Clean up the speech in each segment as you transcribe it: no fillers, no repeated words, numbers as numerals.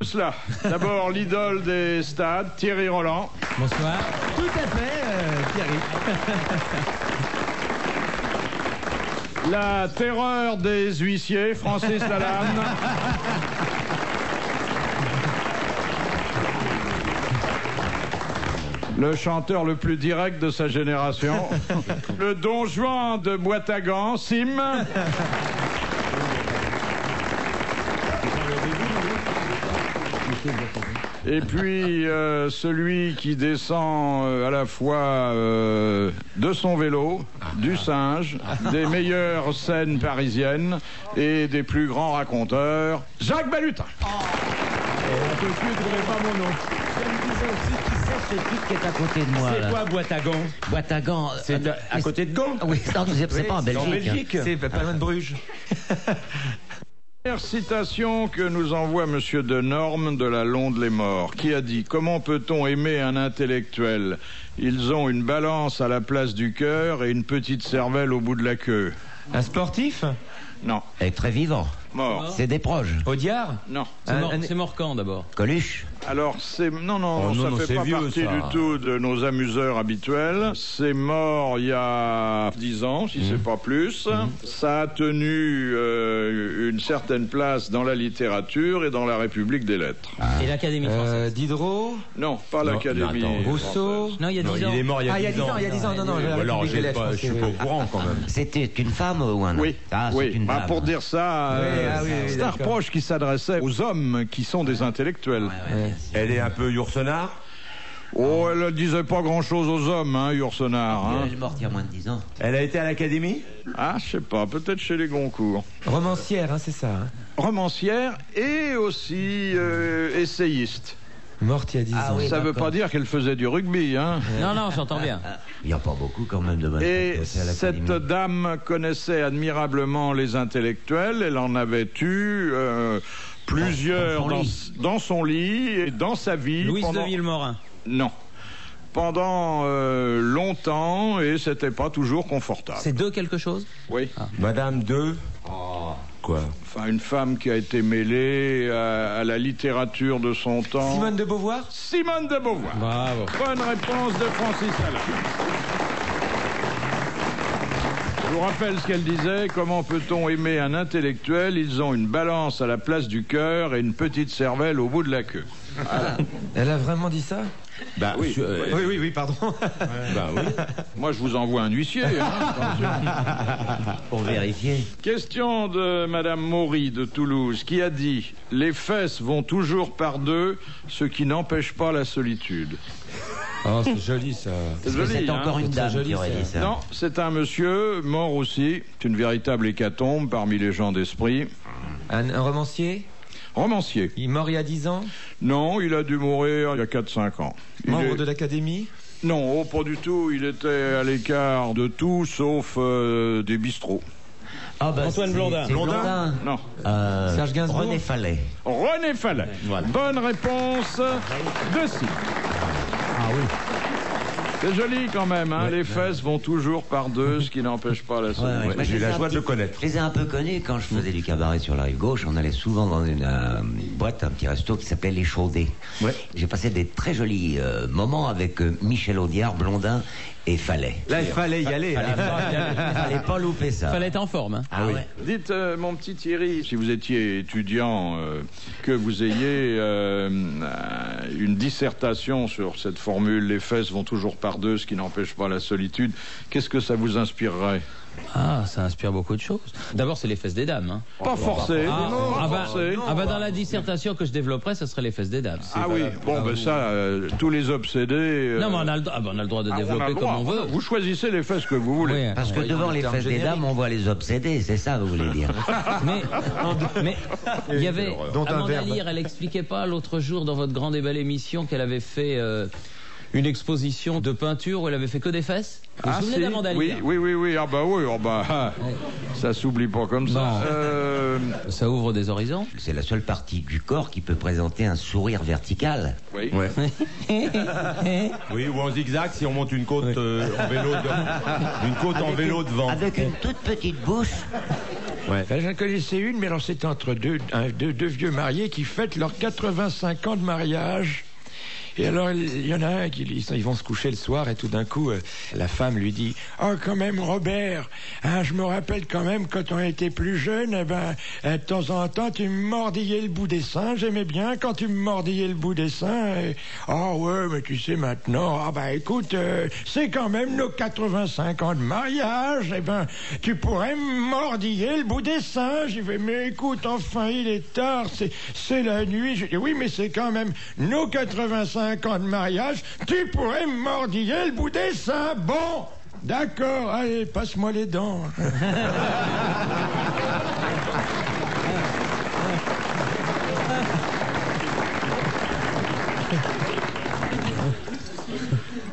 Cela. D'abord, l'idole des stades, Thierry Roland. Bonsoir. Tout à fait, Thierry. La terreur des huissiers, Francis Lalanne. Le chanteur le plus direct de sa génération. Le Don Juan de Boitagan, Sim. Et puis celui qui descend à la fois de son vélo, du singe, des meilleures scènes parisiennes et des plus grands raconteurs, Jacques Balutin. Un peu plus, je ne trouvais pas mon nom. Je me disais aussi qui c'est ce type qui est à côté de moi. C'est quoi Boitagan? Boitagan. C'est à côté de Gand? Oui, c'est pas en Belgique. En Belgique. C'est pas loin de Bruges. Première citation que nous envoie Monsieur de Norme de la Londe-les-Morts, qui a dit « Comment peut-on aimer un intellectuel? Ils ont une balance à la place du cœur et une petite cervelle au bout de la queue. » Un sportif? Non. Et très vivant. Mort. C'est des proches. Audiard? Non. C'est mort quand d'abord? Coluche. Alors, c'est... Non, non, ça fait pas vieux, partie ça. du tout de nos amuseurs habituels. C'est mort il y a 10 ans, si c'est pas plus. Ça a tenu une certaine place dans la littérature et dans la République des Lettres. Et l'Académie française? Diderot? Non, pas l'Académie. Rousseau? Non, il y a 10 ans. Il est mort il y a 10 ans. Il y a 10 ans, non. Alors, je suis pas au courant quand même. C'était une femme ou un homme? Oui, Ah, oui. c'est une dame. Pour dire ça, c'est un d'accord. reproche qui s'adressait aux hommes qui sont des intellectuels. Ouais. Elle est un peu Yourcenar. Oh, elle ne disait pas grand-chose aux hommes, Yourcenar. Elle est morte il y a moins de 10 ans. Elle a été à l'Académie. Ah, je sais pas, peut-être chez les Goncourt. Romancière, c'est ça. Romancière et aussi essayiste. Morte il y a 10 Ah ans. oui. Ça veut d'accord. pas dire qu'elle faisait du rugby, Non, j'entends bien. Il n'y a pas beaucoup quand même de bonnes Et choses à cette l'Académie. dame connaissait admirablement les intellectuels. Elle en avait eu plusieurs dans son lit et dans sa vie. Louise pendant... de Villemorin. Non. Pendant longtemps, et c'était pas toujours confortable. C'est de quelque chose? Oui. Madame de. Quoi? Enfin, une femme qui a été mêlée à la littérature de son temps. Simone de Beauvoir? Simone de Beauvoir. Bravo. Bonne réponse de Francis Lalanne. Je vous rappelle ce qu'elle disait. Comment peut-on aimer un intellectuel? Ils ont une balance à la place du cœur et une petite cervelle au bout de la queue. Voilà. Elle a vraiment dit ça? Bah Oui. Oui, pardon. Bah oui. Moi, je vous envoie un huissier. Pour vérifier. Question de Madame Maury de Toulouse qui a dit « Les fesses vont toujours par deux, ce qui n'empêche pas la solitude. » Oh, c'est joli ça. C'est Est-ce que joli, c'est encore une très dame joli, qui aurait ça. dit ça? Non, c'est un monsieur mort aussi. C'est une véritable hécatombe parmi les gens d'esprit. Un romancier? Romancier. Il est mort il y a 10 ans? Non, il a dû mourir il y a 4-5 ans. Membre de l'Académie? Non, pas du tout. Il était à l'écart de tout sauf des bistrots. Ah, bah, Antoine Blondin. c'est Blondin. Non. Serge Gainsbourg? René Fallet. René Fallet. Voilà. Bonne réponse de Sim. Ah oui. C'est joli quand même, les fesses vont toujours par deux, ce qui n'empêche pas la solitude. Moi, j'ai eu la les ai joie un de le petit- connaître. Je les ai un peu connus quand je faisais du cabaret sur la rive gauche. On allait souvent dans une boîte, un petit resto qui s'appelait Les Chaudés. Ouais. J'ai passé des très jolis moments avec Michel Audiard, Blondin et Fallet. Là, il fallait y aller. Fallait pas louper ça. Fallait être en forme. Ah ouais. Dites, mon petit Thierry, si vous étiez étudiant, que vous ayez une dissertation sur cette formule « Les fesses vont toujours par deux, ce qui n'empêche pas la solitude », qu'est-ce que ça vous inspirerait? Ah, ça inspire beaucoup de choses. D'abord, c'est les fesses des dames. Pas forcé. Dans la dissertation que je développerais, ça serait les fesses des dames. Ah oui, bon, ben ça, tous les obsédés... Non, mais on a le droit de développer comme on veut. Vous choisissez les fesses que vous voulez. Oui. Parce que devant les fesses des dames, on voit les obsédés, c'est ça, vous voulez dire? Mais il y avait Dont un Amanda verbe. Lear, elle expliquait pas l'autre jour dans votre grande et belle émission qu'elle avait fait une exposition de peinture où elle avait fait que des fesses. Vous vous souvenez si, d'Amanda Lear? oui, ça s'oublie pas comme ça. Ça ouvre des horizons. C'est la seule partie du corps qui peut présenter un sourire vertical. Oui. Ouais. Oui, ou en zigzag si on monte une côte en vélo, une côte en vélo devant. Avec une toute petite bouche. Ouais. Ben, j'en connaissais une, mais alors c'était entre deux vieux mariés qui fêtent leurs 85 ans de mariage. Et alors, il y en a un ils vont se coucher le soir et tout d'un coup, la femme lui dit « Oh, quand même, Robert, hein, je me rappelle quand même quand on était plus jeune, de temps en temps, tu me mordillais le bout des seins. J'aimais bien quand tu me mordillais le bout des seins. Oh, ouais, mais tu sais maintenant, écoute, c'est quand même nos 85 ans de mariage. Tu pourrais me mordiller le bout des seins. » J'ai fait « Mais écoute, enfin, il est tard, c'est la nuit. » Je dis « Oui, mais c'est quand même nos 85 ans de mariage, tu pourrais me mordiller le bout des seins. Bon, d'accord, allez, passe-moi les dents.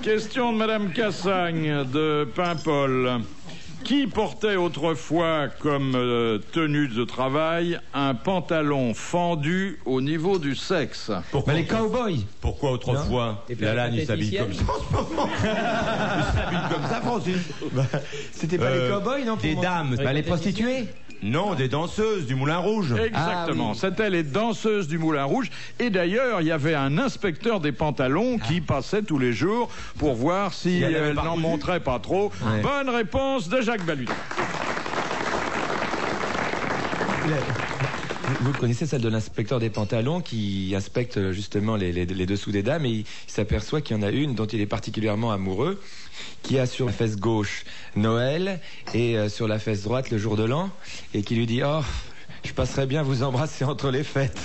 Question de Madame Cassagne de Paimpol. Qui portait autrefois comme tenue de travail un pantalon fendu au niveau du sexe? Pourquoi les cowboys. Pourquoi autrefois? Lalanne, il s'habille comme ça en ce moment. Il s'habille comme ça, Francis. C'était pas les cowboys, non? Des dames. Les prostituées? Non, des danseuses du Moulin Rouge. Exactement, c'était les danseuses du Moulin Rouge. Et d'ailleurs, il y avait un inspecteur des pantalons qui passait tous les jours pour voir si elles n'en montraient pas trop. Ouais. Bonne réponse de Jacques Balutin. Vous connaissez celle de l'inspecteur des pantalons qui inspecte justement les dessous des dames et il s'aperçoit qu'il y en a une dont il est particulièrement amoureux, qui a sur la fesse gauche Noël et sur la fesse droite le jour de l'an, et qui lui dit « Oh, je passerais bien vous embrasser entre les fêtes. »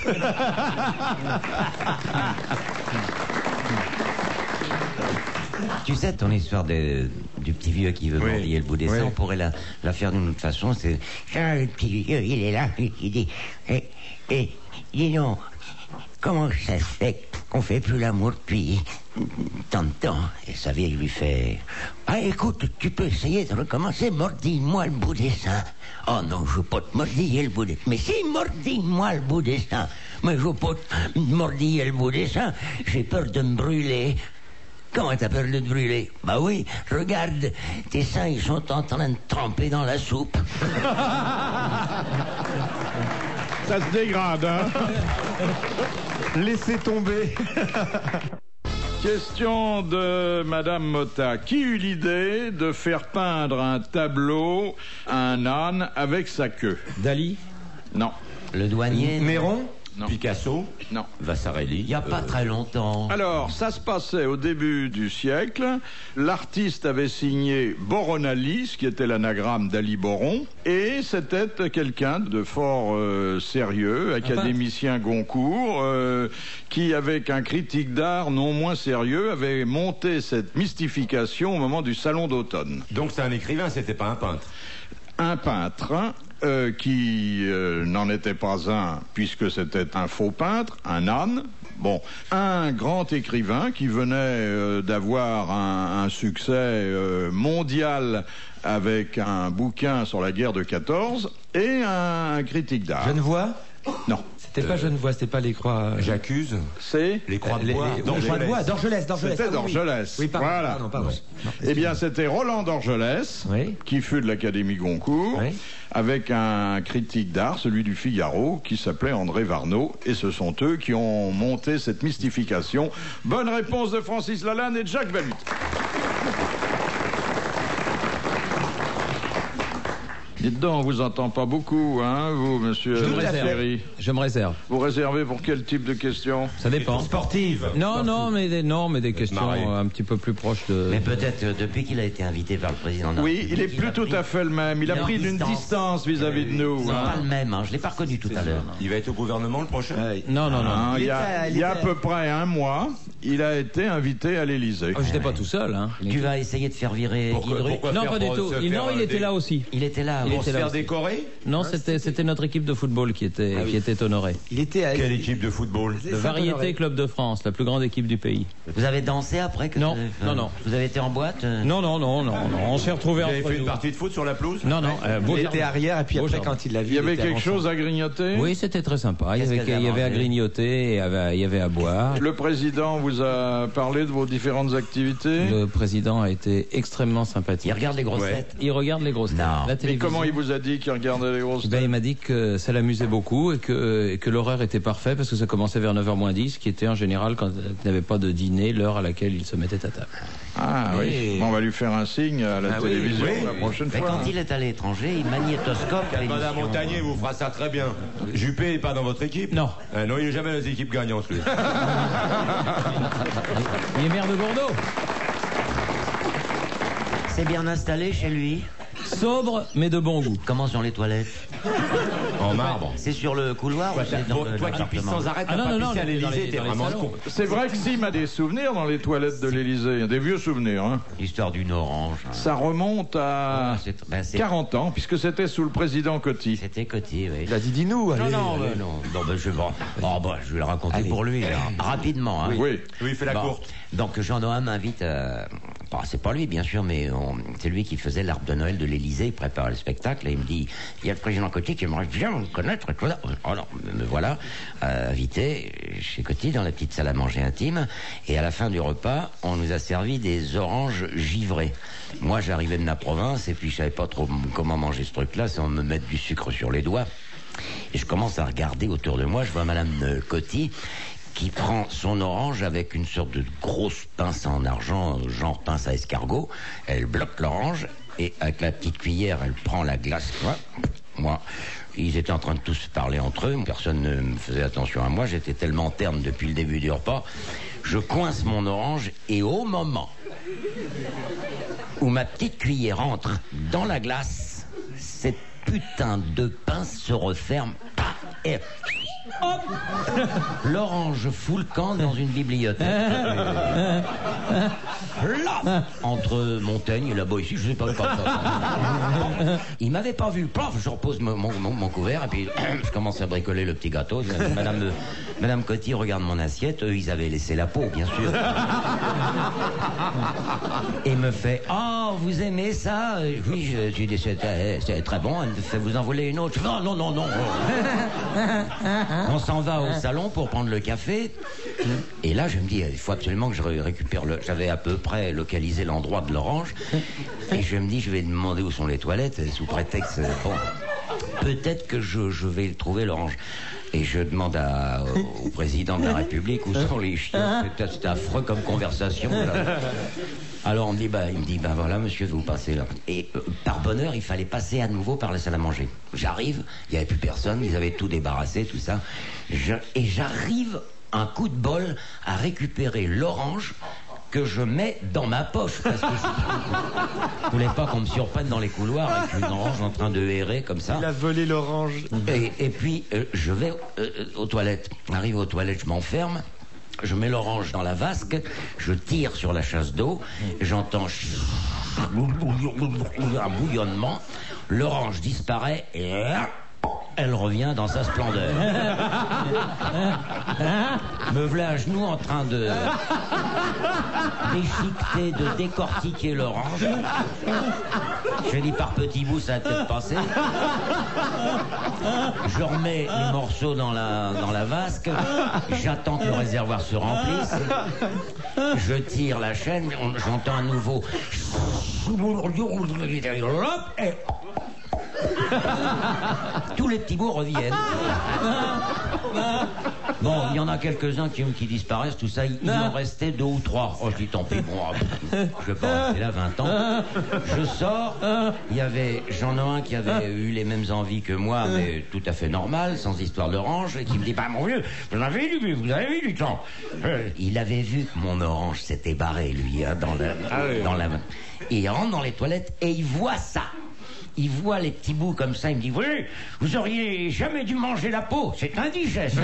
Tu sais, ton histoire du petit vieux qui veut mordiller le bout des seins, on pourrait la faire d'une autre façon. C'est le petit vieux, il est là, il dit dis donc, comment ça se fait qu'on fait plus l'amour depuis tant de temps? Et sa vieille lui fait écoute, tu peux essayer de recommencer, mordille-moi le bout des seins. Oh non, je veux pas te mordiller le bout des seins. Mais si, mordille-moi le bout des seins. Mais je veux pas te mordiller le bout des seins, j'ai peur de me brûler. Comment t'as peur de te brûler? Bah oui, regarde, tes seins, ils sont en train de tremper dans la soupe. Ça se dégrade, hein? Laissez tomber. Question de Madame Motta. Qui eut l'idée de faire peindre un tableau, un âne avec sa queue? Dali? Non. Le douanier? Néron? Non. Picasso? Non. Vasarely? Il n'y a pas très longtemps. Alors, ça se passait au début du siècle. L'artiste avait signé Boronali, ce qui était l'anagramme d'Ali Boron, et c'était quelqu'un de fort sérieux, académicien Goncourt, qui, avec un critique d'art non moins sérieux, avait monté cette mystification au moment du Salon d'automne. Donc c'est un écrivain, c'était pas un peintre. Un peintre qui n'en était pas un, puisque c'était un faux peintre, un âne. Bon, un grand écrivain qui venait d'avoir un succès mondial avec un bouquin sur la guerre de 14 et un critique d'art. Genevois? Non. C'était pas Genevois, c'était pas les croix. J'accuse. C'est les croix de bois. D'Orgelès. C'était d'Orgelès. Oui, pardon. Voilà. Pardon. Eh bien, c'était Roland d'Orgelès, qui fut de l'Académie Goncourt, avec un critique d'art, celui du Figaro, qui s'appelait André Varnaud. Et ce sont eux qui ont monté cette mystification. Bonne réponse de Francis Lalanne et de Jacques Balutin. Dites donc, on vous entend pas beaucoup, hein, vous, monsieur Ferry. Je me réserve. Vous réservez pour quel type de questions? Ça dépend. Sportive. Non, mais des questions un petit peu plus proches de... Mais peut-être depuis qu'il a été invité par le président. Oui, il est plus tout à fait le même. Il a pris d'une distance vis-à-vis de nous. C'est pas le même, hein. Je l'ai pas reconnu tout à l'heure. Il va être au gouvernement le prochain? Non. Il y a à peu près un mois, il a été invité à l'Élysée. Je n'étais pas tout seul, hein. Tu vas essayer de faire virer Guy Druck? Non, pas du tout. Il était là aussi. Il était là. Pour se faire décorer? Non, c'était notre équipe de football qui était honorée. Il était à... Quelle équipe de football? Le Variété Club de France, la plus grande équipe du pays. Vous avez dansé après que Non. Vous avez été en boîte? Non. On s'est retrouvés entre nous. Vous avez fait une partie de foot sur la pelouse? Non. Il était arrière et puis après quand il l'a vu... Il y avait quelque chose à grignoter? Oui, c'était très sympa. Il y avait à grignoter et il y avait à boire. Le président vous a parlé de vos différentes activités? Le président a été extrêmement sympathique. Il regarde les grosses têtes? Il regarde les grosses têtes. Non. La télévision. Mais comment il vous a dit qu'il regardait les grosses têtes? Il m'a dit que ça l'amusait beaucoup et que l'horaire était parfait parce que ça commençait vers 9h moins 10, qui était en général, quand il n'avait pas de dîner, l'heure à laquelle il se mettait à table. Ah oui, bon, on va lui faire un signe à la télévision la prochaine Mais fois. quand il est à l'étranger, il magnétoscope Madame l'émission. Montagnier vous fera ça très bien. Juppé n'est pas dans votre équipe? Non. Non, il n'est jamais dans les équipes gagnantes, lui. Il est maire de Bordeaux. C'est bien installé chez lui. Sobre, mais de bon goût. Comment sont les toilettes? En marbre. C'est sur le couloir ou c'est dans Toi qui pisses l'appartement? sans arrêt, Ah t'as non, pas non, pissé à dans les- l'Élysée, t'es dans les vraiment salons. con. C'est vrai que Sim a des souvenirs dans les toilettes de l'Élysée, des vieux souvenirs. Hein. L'histoire d'une orange. Hein. Ça remonte à C'est 40 ans, puisque c'était sous le président Coty. C'était Coty, oui. La Didinou, allez. Non, je vais le raconter pour lui, là. Rapidement. Hein. Oui. Oui, fais la courte. Donc Jean-Noël m'invite, c'est pas lui bien sûr, mais c'est lui qui faisait l'arbre de Noël de l'Élysée, il prépare le spectacle, et il me dit, il y a le président Coty qui aimerait bien me connaître, et tout ça. Alors, me voilà, invité chez Coty dans la petite salle à manger intime, et à la fin du repas, on nous a servi des oranges givrées. Moi, j'arrivais de la province, et puis je savais pas trop comment manger ce truc-là, sans me mettre du sucre sur les doigts. Et je commence à regarder autour de moi, je vois Madame Coty qui prend son orange avec une sorte de grosse pince en argent, genre pince à escargot. Elle bloque l'orange et avec la petite cuillère, elle prend la glace. Moi, ils étaient en train de tous parler entre eux. Personne ne me faisait attention à moi. J'étais tellement terne depuis le début du repas. Je coince mon orange et au moment où ma petite cuillère entre dans la glace, cette putain de pince se referme. Et hop, l'orange fout le camp dans une bibliothèque. Là, entre Montaigne et là-bas ici, je sais pas quoi. Il m'avait pas vu. Paf, je repose mon couvert et puis je commence à bricoler le petit gâteau. Madame Coty regarde mon assiette. Eux, ils avaient laissé la peau, bien sûr. Et me fait, oh, vous aimez ça? Oui, j'ai dit c'est très bon. Elle me fait, vous en voulez une autre? Non. On s'en va au salon pour prendre le café. Et là, je me dis, il faut absolument que je récupère le... J'avais à peu près localisé l'endroit de l'orange. Et je me dis, je vais demander où sont les toilettes, sous prétexte... Bon, peut-être que je vais trouver l'orange. Et je demande au président de la République où sont les chiens. C'est affreux comme conversation. Là. Alors il me dit, voilà monsieur, vous passez là. Et par bonheur, il fallait passer à nouveau par la salle à manger. J'arrive, il n'y avait plus personne, ils avaient tout débarrassé, tout ça. Et j'arrive, un coup de bol, à récupérer l'orange que je mets dans ma poche. Parce que je voulais pas qu'on me surprenne dans les couloirs avec une orange en train de errer comme ça. Il a volé l'orange. Et puis, je vais aux toilettes. J'arrive aux toilettes, je m'enferme. Je mets l'orange dans la vasque. Je tire sur la chasse d'eau. J'entends un bouillonnement. L'orange disparaît et elle revient dans sa splendeur. Me voilà à genoux en train de déchiqueter, de décortiquer l'orange. Je dis par petits bouts, ça va peut-être passer. Je remets les morceaux dans la vasque. J'attends que le réservoir se remplisse. Je tire la chaîne. J'entends à nouveau. Et tous les petits bouts reviennent. Bon, il y en a quelques-uns qui disparaissent, tout ça, il en restait 2 ou 3. Oh, je dis tant pis, bon, je vais pas rester là 20 ans. Je sors, il y avait Jean-Noël qui avait eu les mêmes envies que moi, mais tout à fait normal, sans histoire d'orange, et qui me dit, bah mon vieux, vous avez vu du temps. Il avait vu que mon orange s'était barré, lui, hein, dans la... Et il rentre dans les toilettes et il voit ça. Il voit les petits bouts comme ça, il me dit, oui, vous auriez jamais dû manger la peau, c'est indigeste.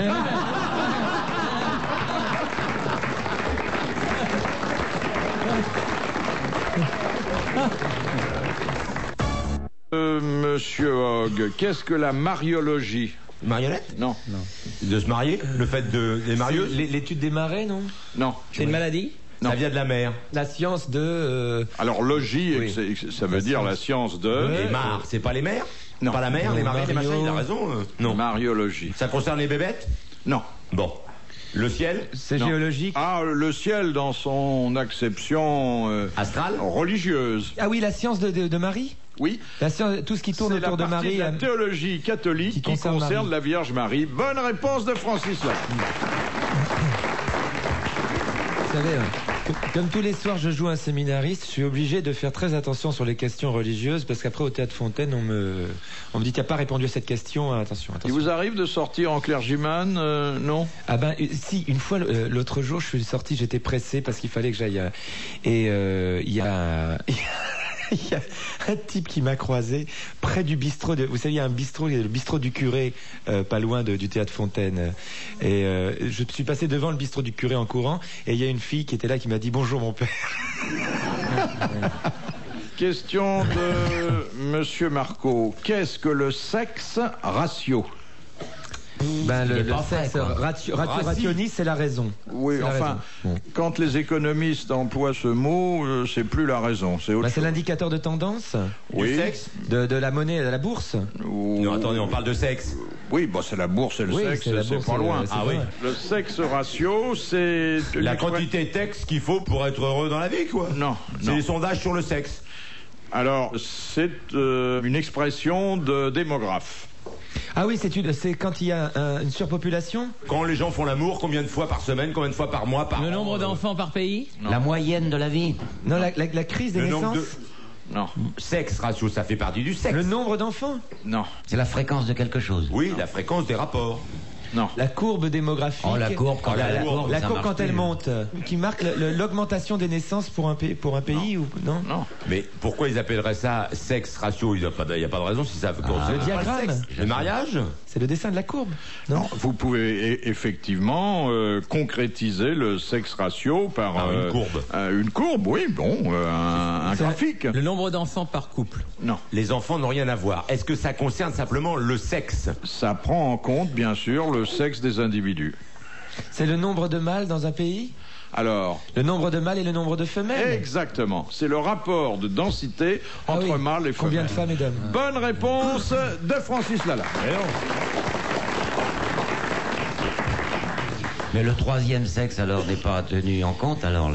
Monsieur Hogg, qu'est-ce que la mariologie? Marionnette? Non. De se marier? Le fait des marieuses? L'étude des marées, non? Non. C'est une maladie? Non. Ça vient de la mer. La science de... Alors, logie, Oui. ça veut dire la science de... Les mares, c'est pas les mers? Non. Pas la mer, les marées, les Mario. machins, il a raison. Non. Mariologie. Ça concerne les bébêtes? Non. Bon. Le ciel? C'est Non. géologique. Ah, le ciel dans son acception Astral? religieuse. Ah oui, la science de Marie? Oui. Tout ce qui tourne autour de Marie. C'est la théologie catholique qui concerne la Vierge Marie. Bonne réponse de Francis Lalanne. Vous savez, comme tous les soirs je joue un séminariste, je suis obligé de faire très attention sur les questions religieuses parce qu'après au Théâtre Fontaine, on me dit tu n'as pas répondu à cette question, attention. Il vous arrive de sortir en clergyman, non? Ah ben si, une fois l'autre jour je suis sorti, j'étais pressé parce qu'il fallait que j'aille et il y a un type qui m'a croisé près du bistrot. Vous savez, il y a un bistrot, le bistrot du curé, pas loin du Théâtre Fontaine. Et je suis passé devant le bistrot du curé en courant, et il y a une fille qui était là qui m'a dit bonjour mon père. Question de Monsieur Marco. Qu'est-ce que le sexe ratio? Le sexe rationiste, c'est la raison. Oui, enfin, quand les économistes emploient ce mot, c'est plus la raison. C'est c'est l'indicateur de tendance du sexe, de la monnaie, de la bourse. Non, attendez, on parle de sexe. Oui, c'est la bourse et le sexe, c'est pas loin. Oui. Le sexe ratio, c'est la quantité de sexe qu'il faut pour être heureux dans la vie, quoi. Non. C'est les sondages sur le sexe. Alors, c'est une expression de démographe. Ah oui, c'est quand il y a une surpopulation. Quand les gens font l'amour, combien de fois par semaine, combien de fois par mois, par an? Le nombre d'enfants par pays? Non. La moyenne de la vie? Non, la crise des naissances. Non. Sexe ratio, ça fait partie du sexe. Le nombre d'enfants? Non. C'est la fréquence de quelque chose? Oui, la fréquence des rapports. Non. La courbe démographique. Oh, la courbe quand elle monte, qui marque l'augmentation des naissances pour un pays ou non? Non. Mais pourquoi ils appelleraient ça sexe ratio? Il n'y a pas de raison si ça. Le diagramme. Le mariage? C'est le dessin de la courbe. Non, vous pouvez effectivement concrétiser le sexe ratio par une courbe. Une courbe, oui, un graphique. Le nombre d'enfants par couple? Non. Les enfants n'ont rien à voir. Est-ce que ça concerne simplement le sexe? Ça prend en compte, bien sûr, le sexe des individus. C'est le nombre de mâles dans un pays? Alors, le nombre de mâles et le nombre de femelles? Exactement. C'est le rapport de densité entre mâles et femelles. Combien de femmes et d'hommes? Bonne réponse de Francis Lalanne. Mais le troisième sexe, alors, n'est pas tenu en compte, alors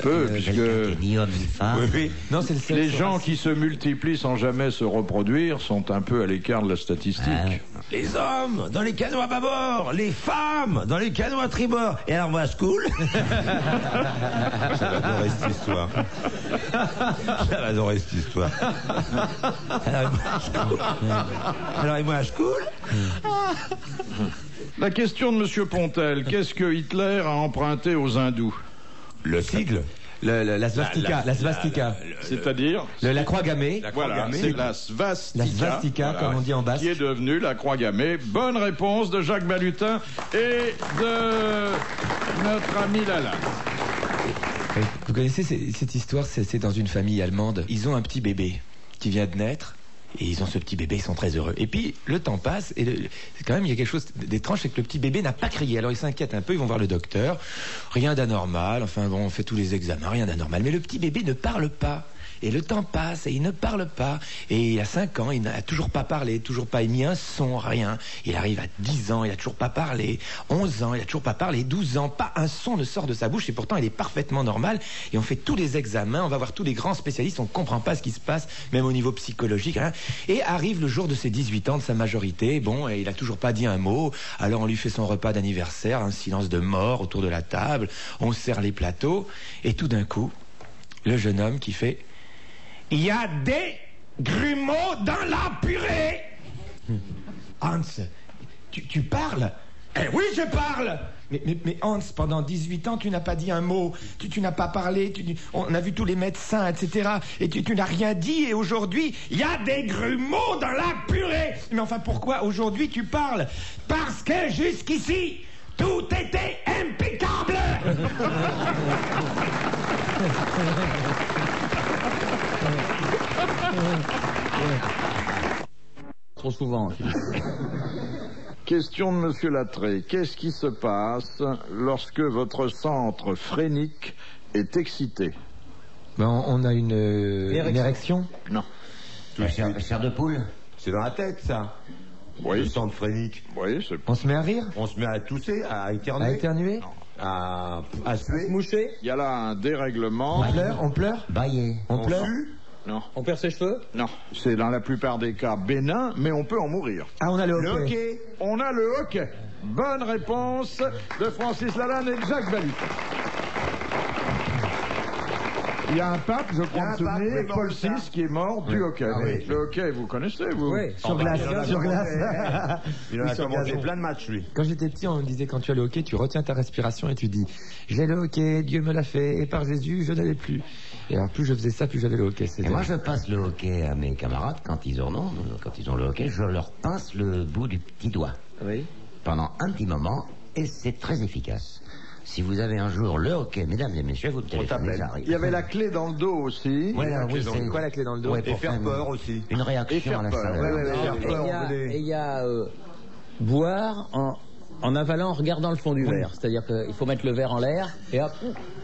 puisque ni homme ni femme. Oui. Non, c'est le sexe. Les gens qui se multiplient sans jamais se reproduire sont un peu à l'écart de la statistique. Les hommes dans les canots à bâbord, les femmes dans les canots à tribord. Et alors moi à school. J'avais adoré cette histoire. J'avais adoré cette histoire. Alors et moi à school. La question de Monsieur Pontel, qu'est-ce que Hitler a emprunté aux hindous? Le sigle. La svastika. La svastika. C'est-à-dire la croix gammée. Voilà, c'est la svastika. La svastika, voilà, comme on dit en basque. Qui est devenue la croix gammée. Bonne réponse de Jacques Balutin et de notre ami Lalanne. Vous connaissez cette histoire, c'est dans une famille allemande. Ils ont un petit bébé qui vient de naître. Et ils ont ce petit bébé, ils sont très heureux. Et puis, le temps passe, et quand même, il y a quelque chose d'étrange, c'est que le petit bébé n'a pas crié. Alors, ils s'inquiètent un peu, ils vont voir le docteur. Rien d'anormal, enfin bon, on fait tous les examens, rien d'anormal. Mais le petit bébé ne parle pas. Et le temps passe et il ne parle pas. Et il a 5 ans, il n'a toujours pas parlé, toujours pas émis un son, rien. Il arrive à 10 ans, il n'a toujours pas parlé. 11 ans, il n'a toujours pas parlé. 12 ans, pas un son ne sort de sa bouche. Et pourtant, il est parfaitement normal. Et on fait tous les examens, on va voir tous les grands spécialistes. On ne comprend pas ce qui se passe, même au niveau psychologique. Hein. Et arrive le jour de ses 18 ans, de sa majorité. Bon, et il n'a toujours pas dit un mot. Alors on lui fait son repas d'anniversaire, un silence de mort autour de la table. On sert les plateaux. Et tout d'un coup, le jeune homme qui fait... Il y a des grumeaux dans la purée. Hans, tu parles? Eh oui, je parle. Mais Hans, pendant 18 ans, tu n'as pas dit un mot. Tu n'as pas parlé. On a vu tous les médecins, etc. Et tu n'as rien dit. Et aujourd'hui, il y a des grumeaux dans la purée. Mais enfin, pourquoi aujourd'hui tu parles? Parce que jusqu'ici, tout était impeccable. Trop souvent. Question de Monsieur Lattré. Qu'est-ce qui se passe lorsque votre centre phrénique est excité? On a une érection? Non. Chair de poule? C'est dans la tête, ça. Oui. Le centre phrénique. Oui, on se met à rire? On se met à tousser, à éternuer. À éternuer? À suer. Moucher? Il y a là un dérèglement. On pleure? Bailler. On pleure? Non. On perd ses cheveux? Non. C'est dans la plupart des cas bénin, mais on peut en mourir. Ah, on a le Le hockey. hockey. On a le hockey. Bonne réponse de Francis Lalanne et de Jacques Balutin. Il y a un pape, je crois me souvenir, Paul VI, qui est mort du hockey. Ah oui. Le hockey, vous connaissez, vous? Oui. Sur glace, sur glace. Il en a sur commenté gazon. plein de matchs, lui. Quand j'étais petit, on me disait quand tu as le hockey, tu retiens ta respiration et tu dis j'ai le hockey, Dieu me l'a fait, et par Jésus, je n'avais plus. Et alors plus je faisais ça, plus j'avais le hockey. Et moi, je passe le hockey à mes camarades quand ils ont le hockey, je leur pince le bout du petit doigt. Oui. Pendant un petit moment, et c'est très efficace. Si vous avez un jour le hockey, mesdames et messieurs, vous me téléphonez, j'arrive. Il y avait la clé dans le dos aussi. Voilà, oui, c'est quoi la clé dans le dos? Ouais, Et pour faire peur aussi. Une Et réaction faire à la peur, chaleur. ouais. Et il y a boire en avalant, en regardant le fond du verre. C'est-à-dire qu'il faut mettre le verre en l'air et hop,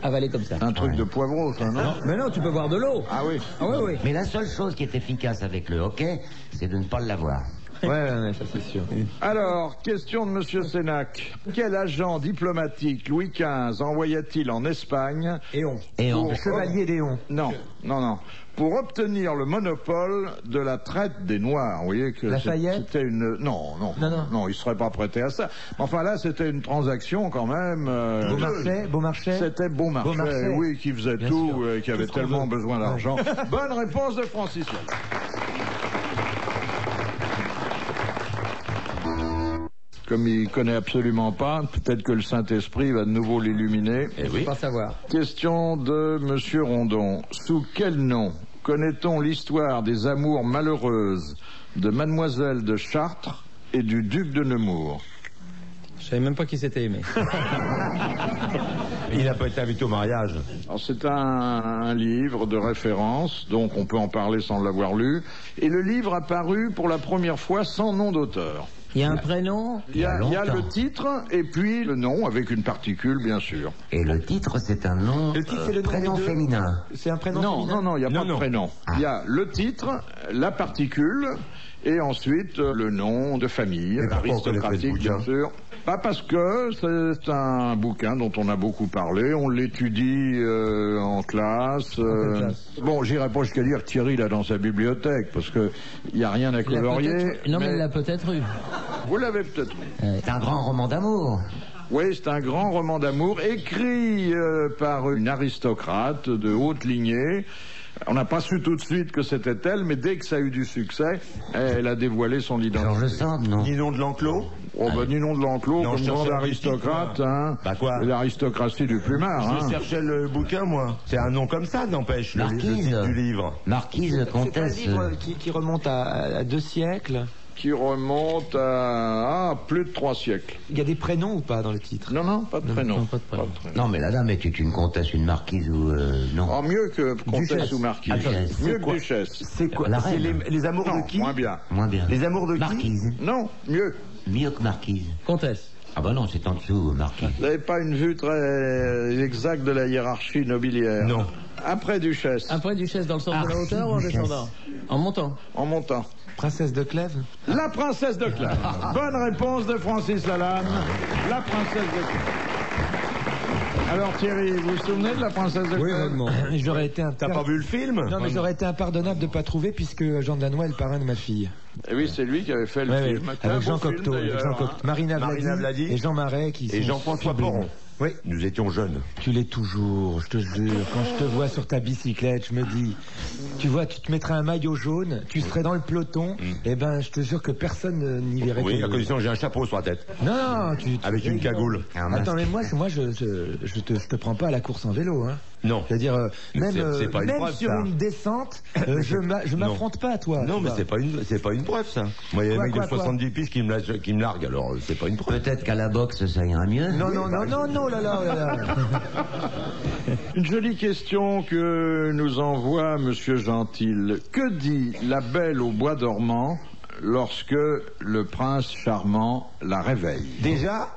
avaler comme ça. Un truc de poivreau, ça, non? Mais non, tu peux boire de l'eau. Ah oui. Ah oui, oui. Mais la seule chose qui est efficace avec le hockey, c'est de ne pas l'avoir. Ouais, ça c'est sûr. Alors, question de Monsieur Sénac. Quel agent diplomatique Louis XV envoya-t-il en Espagne Éon. Et on... Pour- Chevalier d'Éon. Non, pour obtenir le monopole de la traite des Noirs. Vous voyez que Lafayette c'était une... Non, il ne serait pas prêté à ça. Mais enfin là, c'était une transaction quand même... Beaumarchais. C'était Beaumarchais, oui, qui faisait Bien tout, sûr. qui avait Tout ce qu'on tellement veut. besoin d'argent. Bonne réponse de Francis Lalanne. Comme il connaît absolument pas, peut-être que le Saint-Esprit va de nouveau l'illuminer. Je veux pas savoir. Question de Monsieur Rondon. Sous quel nom connaît-on l'histoire des amours malheureuses de Mademoiselle de Chartres et du duc de Nemours? Je savais même pas qui s'était aimé. Il n'a pas été invité au mariage. Alors c'est un livre de référence, donc on peut en parler sans l'avoir lu. Et le livre a paru pour la première fois sans nom d'auteur. Il y a un prénom. Il y a longtemps. le titre et puis le nom avec une particule, bien sûr. Et le titre, c'est un nom, Le titre, c'est le nom prénom des deux. féminin. C'est un prénom Non, féminin. il n'y a pas de Non. prénom. Il y a le titre, la particule, et ensuite le nom de famille, Et pourquoi on connaît aristocratique, ce bien bouquin sûr. Pas parce que c'est un bouquin dont on a beaucoup parlé, on l'étudie en classe. Bon, j'irai pas jusqu'à dire que Thierry l'a dans sa bibliothèque, parce que il n'y a rien à Il l'a colorier. peut-être- Non, mais il l'a peut-être eu. Vous l'avez peut-être. C'est un grand roman d'amour. Oui, c'est un grand roman d'amour écrit par une aristocrate de haute lignée. On n'a pas su tout de suite que c'était elle, mais dès que ça a eu du succès, elle a dévoilé son identité. Georges Sand, non? Ninon de l'Enclos. Oh, ben, Ninon de l'Enclos, Non, comme je grande cherchais aristocrate, le hein. Bah quoi L'aristocratie du plumard, Je hein. cherchais le bouquin, moi. C'est un nom comme ça, n'empêche, le Marquise. titre du livre. Marquise, C'est un comtesse. livre qui remonte à 2 siècles. Qui remonte à plus de 3 siècles. Il y a des prénoms ou pas dans le titre? Non, pas de prénom. non, pas de prénom. Non, mais la dame était une comtesse, une marquise ou non? Oh, mieux que comtesse Duchesse. ou marquise. Duchesse. Mieux C'est que quoi duchesse. C'est quoi La C'est reine. les amours Non, de qui moins bien. Moins bien. Les amours de qui Marquise. Non, mieux. Mieux que marquise. Comtesse. Ah bah non, c'est en dessous, marquise. Vous n'avez pas une vue très exacte de la hiérarchie nobiliaire. Non. Après duchesse, Après duchesse dans le sens de la Archiduchesse. hauteur ou en descendant? En montant. en montant. Princesse de Clèves? La princesse de Clèves. Bonne réponse de Francis Lalanne. La princesse de Clèves. Alors Thierry, vous vous souvenez de la princesse de Clèves? J'aurais été un T'as pas vu le film Non, mais j'aurais été impardonnable de ne pas trouver puisque Jean Danois est le parrain de ma fille. Eh oui, c'est lui qui avait fait le Ouais, film. ouais, C'est un avec beau Jean film, Cocteau, avec d'ailleurs, Jean hein. Cocteau. Marina Vladi et Jean Marais qui Et sont Jean-François sublimes. Poron. Oui. Nous étions jeunes. Tu l'es toujours, je te jure. Quand je te vois sur ta bicyclette, je me dis, tu vois, tu te mettrais un maillot jaune, tu serais dans le peloton, et ben, je te jure que personne n'y verrait Oui, ton à dos. condition que j'ai un chapeau sur la tête. Non, Avec une cagoule. Attends, mais moi, je te prends pas à la course en vélo, hein. Non. C'est-à-dire, même, C'est pas une même preuve, sur ça. une descente, je m'affronte pas à toi. Non, tu mais vois. c'est pas une preuve, ça. Moi, il y a Quoi, un mec quoi, de 70 piges qui me largue, alors c'est pas une preuve. Peut-être qu'à la boxe, ça ira mieux. Non, là là. Une jolie question que nous envoie Monsieur Gentil. Que dit la belle au bois dormant lorsque le prince charmant la réveille? Déjà,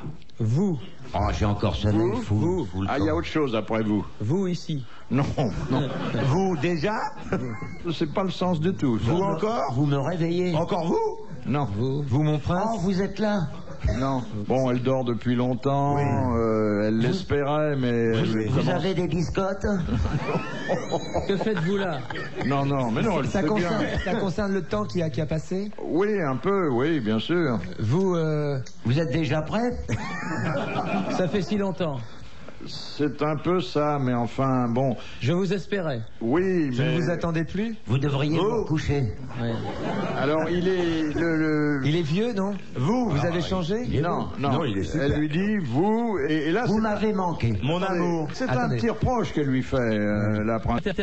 Vous, Oh, j'ai encore sonné le fou. fou le Ah, il y a temps. autre chose après vous. Vous ici. Non, non. vous, déjà, C'est pas le sens du tout. ça. vous encore, Vous me réveillez. encore vous. Non. vous mon prince. Oh, vous êtes là. Non. Bon, elle dort depuis longtemps. Elle l'espérait, mais... Vous avez des biscottes? Que faites-vous là? Non, mais non, elle Ça sait bien. concerne le temps qui a passé? Oui, un peu, oui, bien sûr. Vous Vous êtes déjà prêt? Ça fait si longtemps. C'est un peu ça, mais enfin, bon... Je vous espérais. Oui, Je mais... ne vous attendais plus? Vous devriez vous coucher. Oui. Alors, il est... Il est vieux, non? Vous avez changé? Non, il est super. Elle lui dit, vous... Et là, Vous c'est... m'avez manqué. Mon amour. C'est un Attendez. petit reproche qu'elle lui fait, la princesse.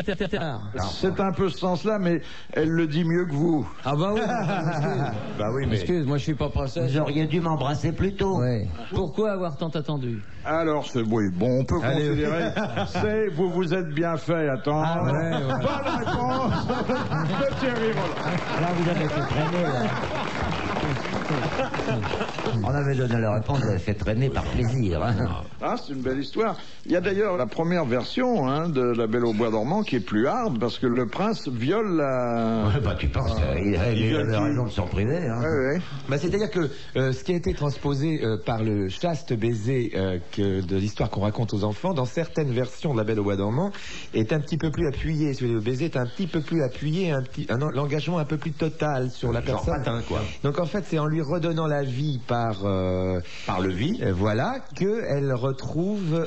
C'est un peu ce sens-là, mais elle le dit mieux que vous. Ah bah oui. Bah oui, mais... Excuse, moi je suis pas princesse. Vous auriez dû m'embrasser plus tôt. Ouais. Pourquoi avoir tant attendu? Alors, oui, bon, on peut Allez. considérer, c'est vous êtes bien fait, attends. Ah ouais. Bonne réponse de Thierry Roland. Là, vous avez fait traîner, là. On avait donné la réponse, vous avez fait traîner par plaisir. Hein. Ah, c'est une belle histoire. Il y a d'ailleurs la première version de La Belle au Bois dormant qui est plus hard parce que le prince viole la... Ouais, bah tu penses, il avait raison de s'en priver. Hein. Ouais. Bah, c'est-à-dire que ce qui a été transposé par le chaste baiser de l'histoire qu'on raconte aux enfants, dans certaines versions de La Belle au Bois dormant, est un petit peu plus appuyé. Le baiser est un petit peu plus appuyé, l'engagement un peu plus total sur la personne. patin, quoi. Donc en fait, c'est en lui redonnant la vie par Par le vie. voilà, qu'elle retrouve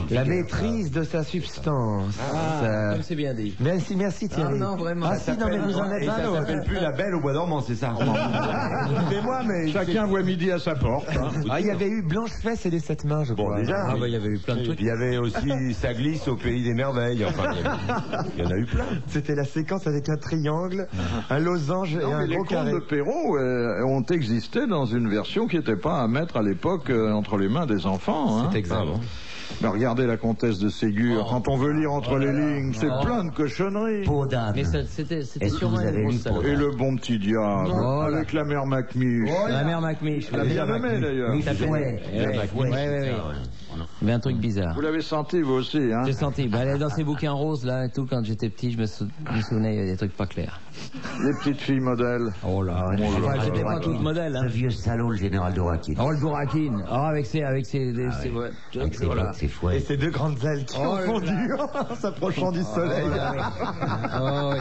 la maîtrise de sa substance. Comme c'est bien dit. Merci Thierry. Ah non, vraiment. Ah si, non mais vous en êtes Et ça un autre. s'appelle plus La Belle au Bois dormant, c'est ça. Écoutez-moi, mais... Chacun voit midi à sa porte. Ah, il y avait eu Blanche-Fesse et les 7 mains, je Bon, crois. déjà... Ah bah il y avait eu plein de trucs. Il y avait aussi Ça glisse au pays des merveilles. Enfin, il y en a eu plein. C'était la séquence avec un triangle, un losange et Non, un mais les gros contes carré. de Perrault ont existé dans une version qui n'était pas à mettre à l'époque entre les mains des enfants. Hein. C'est exact. Ben, regardez la comtesse de Ségur. Quand on veut lire entre les lignes, c'est plein de cochonneries. Peau d'âne. Mais c'était Est-ce que sûrement vous une avez grosse lu salope. Et le bon petit diable, avec la mère Macmiche. La mère Macmiche. Elle a bien aimé d'ailleurs. Oui, fouet. Ouais. Il y avait un truc bizarre. Vous l'avez senti vous aussi, hein? J'ai senti. Bah, elle est dans ses bouquins roses là et tout. Quand j'étais petit, je me souvenais il y avait des trucs pas clairs. Les petites filles modèles. Oh là. Enfin, elles étaient pas toutes modèles. Ce Hein. vieux salaud, le général Dourakine. Oh le bourraquine. Oh avec ses Avec ses voilà. ses fouets. Et ces deux grandes ailes qui ont fondu en s'approchant du soleil. Oh, oui.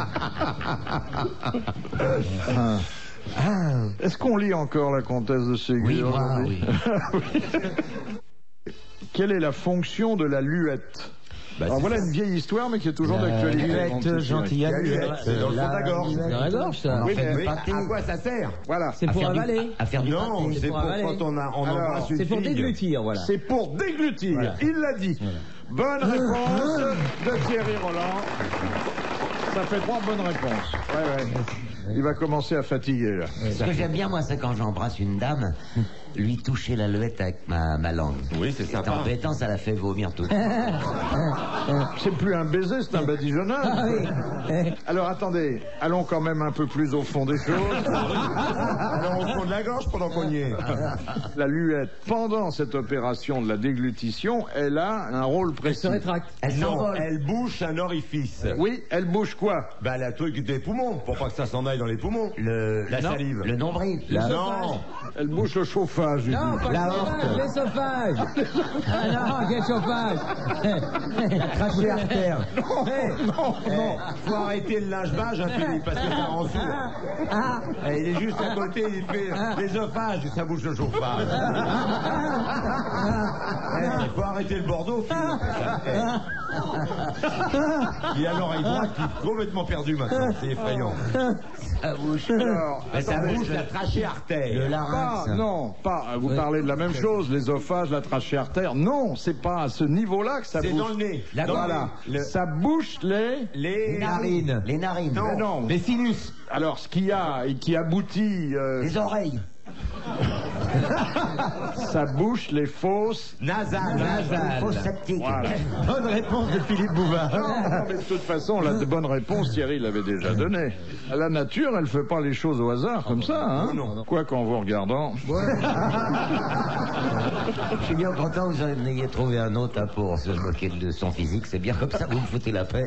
Est-ce qu'on lit encore la comtesse de Ségur? Oui, moi, aujourd'hui? oui. Quelle est la fonction de la luette? Alors voilà une vieille histoire, mais qui est toujours d'actualité. Luette, gentille aluette. C'est dans le fond de la gorge. Dans la gorge ça. Oui, mais À quoi ça sert? voilà. C'est pour avaler. À faire du Non, pâté. c'est pour pour avaler. quand on embrasse une C'est pour fille. déglutir, voilà. C'est pour déglutir. Voilà. Il l'a dit. Bonne réponse de Thierry Roland. Ça fait 3 bonnes réponses. Ouais. Il va commencer à fatiguer là. Ce que j'aime bien, moi, c'est quand j'embrasse une dame, lui toucher la luette avec ma langue. Oui, c'est C'est sympa. embêtant, ça la fait vomir tout. C'est plus un baiser, c'est un badigeonnage. Alors attendez, allons quand même un peu plus au fond des choses. Alors au fond de la gorge pendant qu'on y est. La luette, pendant cette opération de la déglutition, elle a un rôle Se précis. rétracte. Elle Non, s'envole. elle bouche un orifice. Oui, elle bouge quoi? Bah la truc des poumons, pour pas que ça s'en aille dans les poumons. La salive. Le nombril. Non. Elle bouge le chauffage. il Non, dit. pas La le chauffage, l'essophage. Ah non, quel chauffage. Trachée artère. Non. Faut arrêter le linge-bage un peu, parce que ça rend sourd. Il est juste à côté, il fait l'ésophage, ça bouge le chauffage. Faut arrêter le Bordeaux, il a l'oreille droite qui est complètement perdue maintenant, c'est effrayant. Ça bouge. Alors, Mais ça attendez, bouge la trachée artère. Le Pas, larynx. non, pas. Vous parlez de la même chose, l'ésophage, la trachée artère. Non, c'est pas à ce niveau-là que ça C'est bouge. dans le nez. La Dans Voilà, le nez. ça bouge les. Les Narines. Les narines. Mais non. Les sinus. Alors, ce qu'il y a et qui aboutit, Les oreilles. ça bouche les fosses. nasales. Les fosses septiques. Voilà. Bonne réponse de Philippe Bouvard. Non, mais de toute façon, la bonne réponse, Thierry l'avait déjà donnée. La nature, elle fait pas les choses au hasard comme ça, hein. non. Quoi qu'en vous regardant. Je suis bien content que vous en ayez trouvé un autre pour se moquer de son physique. C'est bien comme ça, vous me foutez la paix.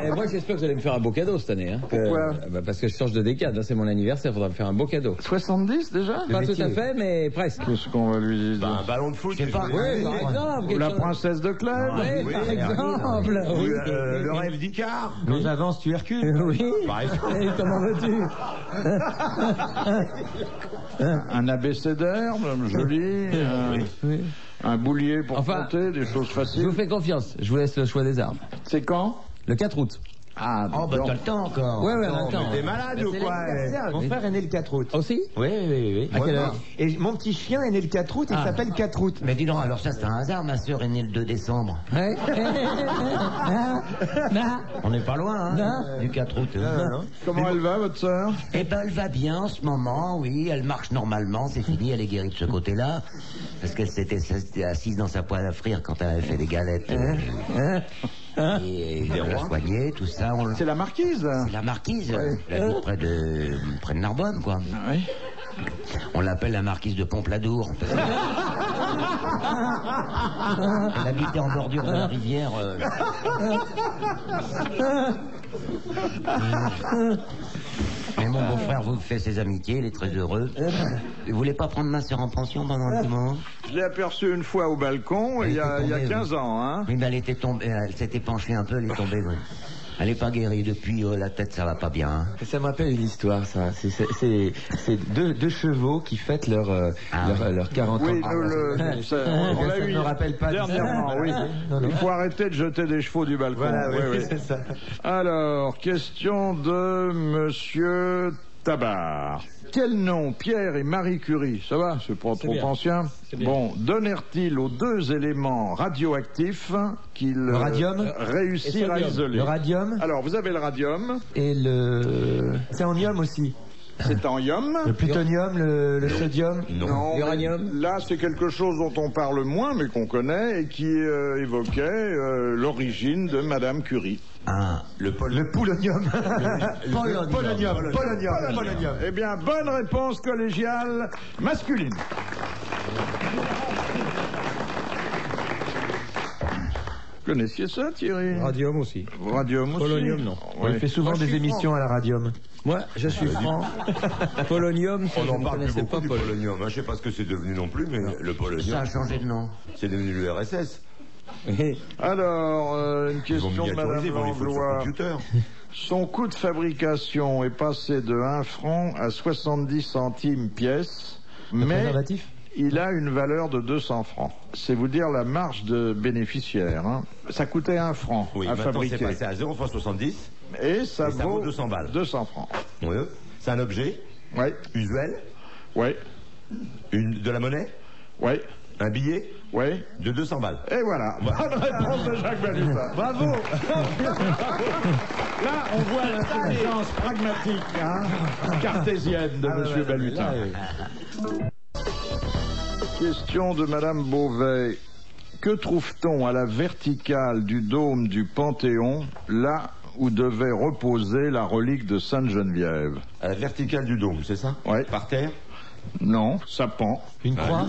Et moi j'espère que vous allez me faire un beau cadeau cette année. Hein. Pourquoi Parce que je change de décade, hein, c'est mon anniversaire, il faudra me faire un beau cadeau. 70 déjà? Pas tout à fait, fait, mais presque. Qu'est-ce qu'on va lui dire? Un ballon de foot. Je sais pas. Oui, par exemple. La princesse de Clèves? Oui, par exemple. Ou, Oui. le rêve d'Icare. Nos avances, tu Hercule. Oui. Par exemple. Et comment veux-tu? Un abécédaire, joli. Oui. Un boulier pour Enfin, compter, des choses Je faciles. vous fais confiance. Je vous laisse le choix des arbres. C'est quand? Le 4 août. Ah, Oh, bah t'as le temps encore. Ouais, on a le temps. T'es malade ou quoi? Mon frère est né le 4 août. Aussi? Oui. À quelle heure? Et mon petit chien est né le 4 août, il s'appelle 4 août. Mais dis donc, alors ça c'est un hasard, ma sœur est née le 2 décembre. Ouais. On n'est pas loin, hein, du 4 août. Comment elle va, votre sœur? Eh ben, elle va bien en ce moment, oui, elle marche normalement, c'est fini, elle est guérie de ce côté-là, parce qu'elle s'était assise dans sa poêle à frire quand elle avait fait des galettes. Et on l'a soignée, tout ça. C'est la marquise. C'est la marquise, elle habite près de Narbonne, quoi. Oui. On l'appelle la marquise de Pompadour. Parce que... elle habitait en bordure de la rivière. Mais mon beau-frère vous fait ses amitiés, il est très heureux. Vous voulez pas prendre ma sœur en pension pendant un petit moment? Je l'ai aperçue une fois au balcon, il y a 15 ans. Hein. Oui, mais elle était tombée, elle s'était penchée un peu, elle est tombée. Oui. Elle n'est pas guérie depuis, la tête ça va pas bien. Hein. Ça me rappelle une histoire, ça. C'est deux chevaux qui fêtent leur 40 Oui, ans. on l'a eu me rappelle pas dernièrement, oui. Non. Il faut arrêter de jeter des chevaux du balcon. Voilà, oui, oui. c'est ça. Alors, question de Monsieur Tabar. Quel nom Pierre et Marie Curie, ça va, c'est pas trop bien. ancien, bien. bon, donnèrent-ils aux deux éléments radioactifs qu'ils radium réussirent à isoler? Le radium Alors, vous avez le radium, et le... C'est en ium aussi. c'est en ium. Le plutonium, le sodium. Non, L'uranium. mais là c'est quelque chose dont on parle moins mais qu'on connaît et qui évoquait l'origine de Madame Curie. Ah, Le polonium. Polonium. Eh bien, bonne réponse collégiale masculine. Vous connaissiez ça, Thierry? Radium aussi. Radium aussi. Polonium, non. Ouais. Il fait souvent Moi, je des suis émissions à la radium. Moi, je suis franc. Polonium, ça, On je n'en ne parle plus connaissais beaucoup pas du Paul. polonium. Hein. Je sais pas ce que c'est devenu non plus, mais le ça polonium, a changé de nom. c'est devenu l'URSS. Alors, une Ils vont question de Madame miniaturiser, ils vont les foutre sur Langlois. computer. Son coût de fabrication est passé de 1 franc à 70 centimes pièce, mais Préservatif. il a une valeur de 200 francs. C'est vous dire la marge de bénéficiaire. Hein. Ça coûtait 1 franc Oui, à maintenant c'est fabriquer. passé à 0,70 Et ça ça vaut 200 balles. 200 francs. Oui. C'est un objet Oui, usuel, oui, de la monnaie, oui, un billet oui. de 200 balles. Et voilà. Bonne réponse de Jacques Balutin. Bravo. Là, on voit l'intelligence pragmatique, hein, cartésienne de Monsieur Balutin. Question de Madame Beauvais. Que trouve-t-on à la verticale du dôme du Panthéon, là où devait reposer la relique de Sainte-Geneviève? À la verticale du dôme, c'est ça? Ouais. Par terre? Non, ça pend. Une croix.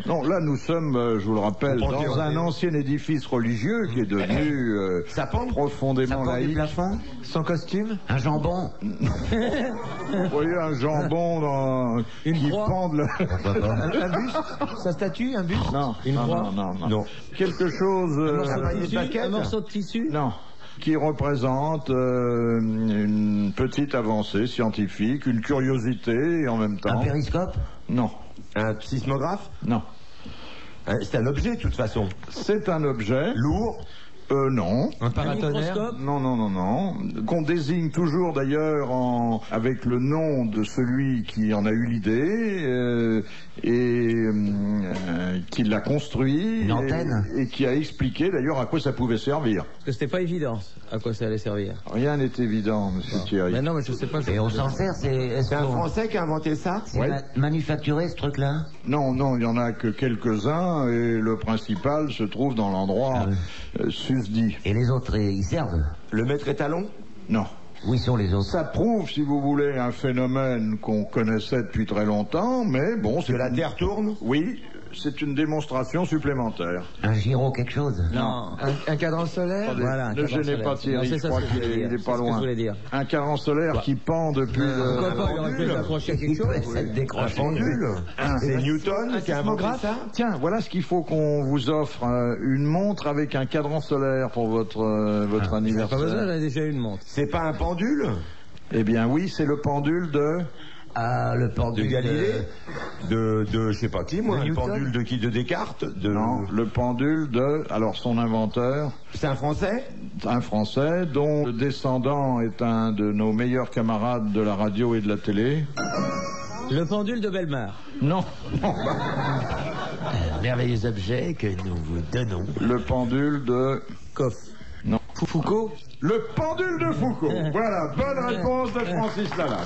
Non, là nous sommes, je vous le rappelle, Au Panthéon. dans un ancien édifice religieux qui est devenu Ça pend? Ça profondément porte du laïque. plafond? Sans costume. Un jambon? Vous voyez un jambon dans... qui croix. pend de la... Un buste. Sa statue, un buste. Non, Une non, croix. non. Quelque chose... Un morceau de tissu. non, qui représente une petite avancée scientifique, une curiosité et en même Un temps... périscope? Non, Un sismographe? non. C'est un objet de toute façon. C'est un objet... Lourd? Non. Un paratonnerre. microscope. Non. Qu'on désigne toujours d'ailleurs avec le nom de celui qui en a eu l'idée et qui l'a construit. Une antenne. Et qui a expliqué d'ailleurs à quoi ça pouvait servir. Parce que c'était pas évident à quoi ça allait servir. Rien n'est évident, monsieur Thierry. Mais non, mais je sais pas. Et on s'en sert, est-ce C'est un qu'on- Français qui a inventé ça? c'est Ouais. manufacturé ce truc-là? Non, il y en a que quelques-uns et le principal se trouve dans l'endroit susdit. Et les autres, ils servent? Le maître étalon? Non. Où ils sont les autres? Ça prouve, si vous voulez, un phénomène qu'on connaissait depuis très longtemps, mais bon, Que la Terre tourne? Oui, c'est une démonstration supplémentaire. Un gyro quelque chose? Non. Un cadran solaire? Attendez, Voilà, un ne cadran gênez solaire. pas Thierry, Non, c'est je ça crois ce que je voulais qu'il dire. n'est C'est pas ce que je loin. voulais dire. Un cadran solaire qui pend depuis Pourquoi pas, il aurait pu s'accrocher à quelque chose. décroche. Pendule. C'est Newton qui a inventé ça. Tiens, voilà ce qu'il faut qu'on vous offre, une montre avec un cadran solaire pour votre Pas anniversaire. besoin, j'en ai déjà une montre. C'est pas un pendule Eh bien oui, c'est le pendule de... Ah, le de pendule Galilée, de je sais pas qui, moi, De le Newton. pendule de qui, de Descartes, de... Non, le pendule de... Alors son inventeur, C'est un Français? un Français dont le descendant est un de nos meilleurs camarades de la radio et de la télé. Le pendule de Bellemare. Non, Un merveilleux objet que nous vous donnons. le pendule de... Coff. Non. Foucault. Le pendule de Foucault. Voilà, bonne réponse de Francis Lalanne.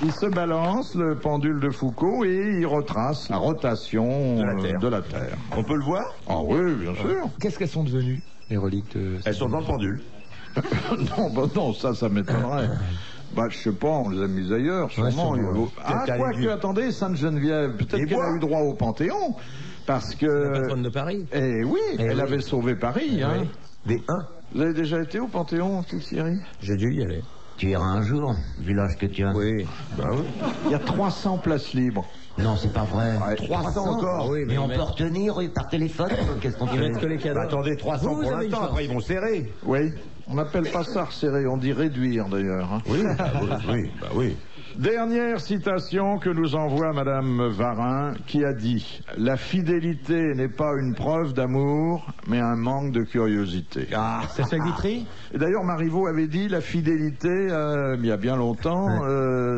Il se balance, le pendule de Foucault, et il retrace la rotation de la Terre. On peut le voir? Ah oui, bien sûr. Qu'est-ce qu'elles sont devenues, les reliques de... Elles sont dans le pendule. non, ça m'étonnerait. Bah, je sais pas, on les a mises ailleurs, sûrement. sûrement. Ah, Peut-être quoique, qu'elle a attendez, Sainte-Geneviève, peut-être Et qu'elle bois. a eu droit au Panthéon, parce La que... patronne de Paris. Eh oui, elle avait sauvé Paris, hein. Des 1. Vous avez déjà été au Panthéon, Thierry? J'ai dû y aller. Tu iras un jour, vu l'âge que tu as. Oui. Il y a 300 places libres. Non, c'est pas vrai. Ouais, 300 encore. Oui, Mais on peut retenir par téléphone? Qu'est-ce qu'on Ils fait? mettent que les cadeaux. Bah, attendez, 300 Vous pour avez une l'instant, chance. après ils vont serrer. Oui, on n'appelle pas ça resserrer, on dit réduire d'ailleurs. hein. Oui, oui. Dernière citation que nous envoie Madame Varin, qui a dit « La fidélité n'est pas une preuve d'amour, mais un manque de curiosité. Ah, C'est ça, Guitry? » Et d'ailleurs, Marivaux avait dit « La fidélité, il y a bien longtemps,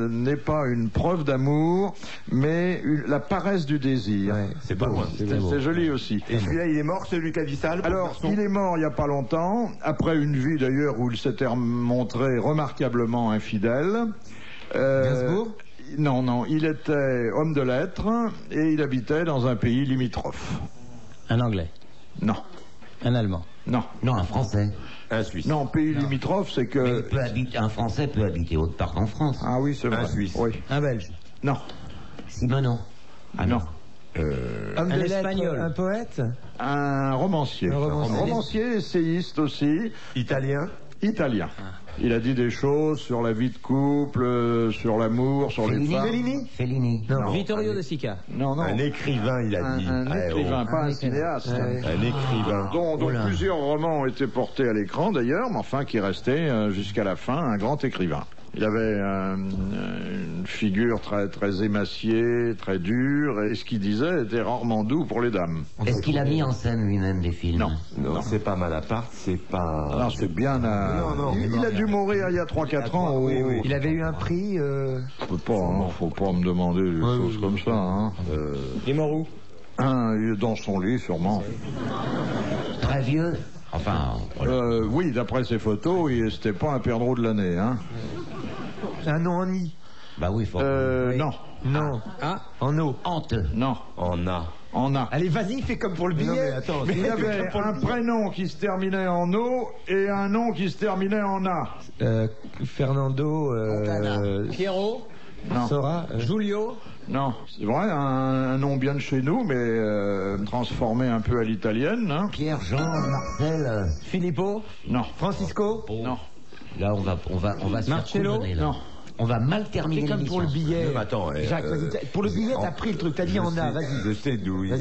n'est pas une preuve d'amour, mais la paresse du désir. Ouais, c'est pas loin. C'est joli aussi. Et celui-là, il est mort, celui qui a dit ça, le Alors, garçon. il est mort il n'y a pas longtemps, après une vie d'ailleurs où il s'était montré remarquablement infidèle. Gainsbourg? Non, il était homme de lettres et il habitait dans un pays limitrophe. Un Anglais. Non, Un Allemand. non. Non, un Français. Un Suisse. Non, pays limitrophe, c'est Mais que... un Français peut habiter autre part qu'en France. Ah oui, c'est vrai. Un Suisse. Oui. Un Belge. Non, Simonon. non. Homme de Un lettres, Espagnol. un poète? Un romancier. Un romancier. Essayiste aussi, Italien. italien. Il a dit des choses sur la vie de couple, sur l'amour, sur les femmes. Fellini. Non. Vittorio De Sica. Non, non. Un écrivain, il a dit. Un écrivain, pas un Un cinéaste. Un écrivain. Dont Oh là. plusieurs romans ont été portés à l'écran d'ailleurs, mais enfin qui restait jusqu'à la fin un grand écrivain. Il avait une figure très, très émaciée, très dure, et ce qu'il disait était rarement doux pour les dames. Est-ce qu'il a mis en scène lui-même des films? Non. Non, c'est pas Malaparte, c'est pas... Alors c'est bien... Non, il a dû mourir il y a 3-4 ans. oui. Il avait eu un prix... Faut pas me demander des choses comme ça. Hein. Il est mort où? Il est dans son lit sûrement. Très vieux. Enfin, Oui, d'après ses photos, c'était pas un perdreau de l'année. Hein. Un nom en I. bah oui, faut... Non, Non. Ah. En O. Honte. non, On a. en a. Allez, vas-y, fais comme pour le billet. Non, mais attends, Il y avait un prénom qui se terminait en O et un nom qui se terminait en A. Fernando... Pierrot. Non. Sora. Giulio. Non, c'est vrai, un nom bien de chez nous, mais transformé un peu à l'italienne. Hein. Pierre, Jean, Marcel. Filippo. Non, Francisco. non, Là, on va se Marcello. faire couronner, là. non. On va mal terminer Fais comme pour le l'émission. billet. Non, mais attends, Jacques, vas-y. Pour le billet, t'as pris le truc. T'as dit en A. Vas-y. Je sais d'où il...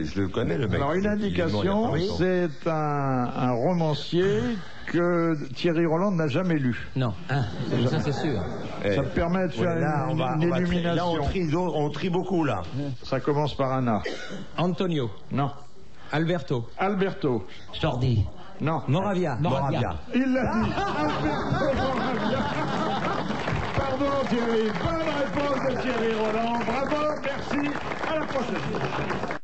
Je le connais, le mec. Alors une Il est mort il y a indication, pas longtemps. c'est un romancier que Thierry Roland n'a jamais lu. Non. Ça c'est sûr. Ça me permet de faire Là, une illumination. Là, on trie beaucoup, là. Ça commence par un A. Antonio. Non. Alberto. Alberto. Sordi. Non. Moravia. Moravia. Il l'a dit. Alberto Moravia. Pardon Thierry. Bonne réponse de Thierry Roland. Bravo, merci. À la prochaine.